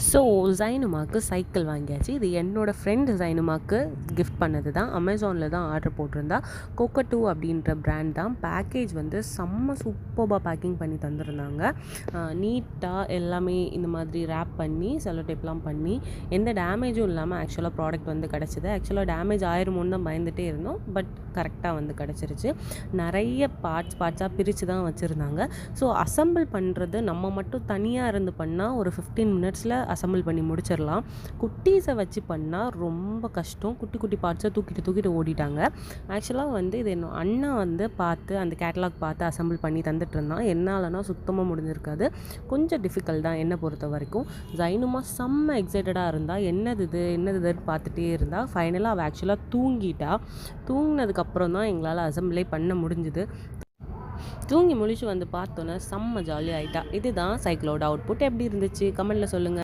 So ஜைனுமாக்கு cycle வாங்கியாச்சு. இது என்னோடய ஃப்ரெண்ட் ஜைனுமாக்கு கிஃப்ட் பண்ணது தான். அமேசானில் தான் ஆர்டர் போட்டிருந்தா. கோகோ2 அப்படின்ற பிராண்ட் தான். பேக்கேஜ் வந்து செம்ம சூப்பராக பேக்கிங் பண்ணி தந்துருந்தாங்க. நீட்டாக எல்லாமே இந்த மாதிரி ரேப் பண்ணி செல்லோ டேப்லாம் பண்ணி எந்த டேமேஜும் இல்லாமல் ஆக்சுவலாக ப்ராடக்ட் வந்து கிடச்சிது. ஆக்சுவலாக டேமேஜ் ஆயிருமோன்னு தான் பயந்துகிட்டே இருந்தோம். பட் கரெக்டாக வந்து கிடச்சிருச்சு. நிறைய பார்ட்ஸாக பிரித்து தான் வச்சுருந்தாங்க. ஸோ அசம்பிள் பண்ணுறது நம்ம மட்டும் தனியாக இருந்து பண்ணால் ஒரு 15 மினிட்ஸில் அசம்பிள் பண்ணி முடிச்சிடலாம். குட்டீஸை வச்சு பண்ணால் ரொம்ப கஷ்டம். குட்டி குட்டி பார்ட்ஸை தூக்கிட்டு ஓடிட்டாங்க. ஆக்சுவலாக வந்து இது என்ன அண்ணா வந்து பார்த்து அந்த கேட்டலாக் பார்த்து அசம்பிள் பண்ணி தந்துட்டு இருந்தான். என்னாலனா சுத்தமாக முடிஞ்சிருக்காது. கொஞ்சம் டிஃபிகல்ட் தான் என்னை பொறுத்த வரைக்கும். ஜைனுமா செம்ம எக்ஸைட்டடாக இருந்தால் என்னதுன்னு பார்த்துட்டே இருந்தால் ஃபைனலாக அவள் ஆக்சுவலாக தூங்கினதுக்கப்புறம் தான் எங்களால் அசம்பிளே பண்ண முடிஞ்சுது. தூங்கி முழிச்சு வந்து பார்த்தோன்னே செம்ம ஜாலியாக ஆகிட்டா. இதுதான் சைக்கிளோட அவுட்புட். எப்படி இருந்துச்சு கமெண்ட்டில் சொல்லுங்கள்.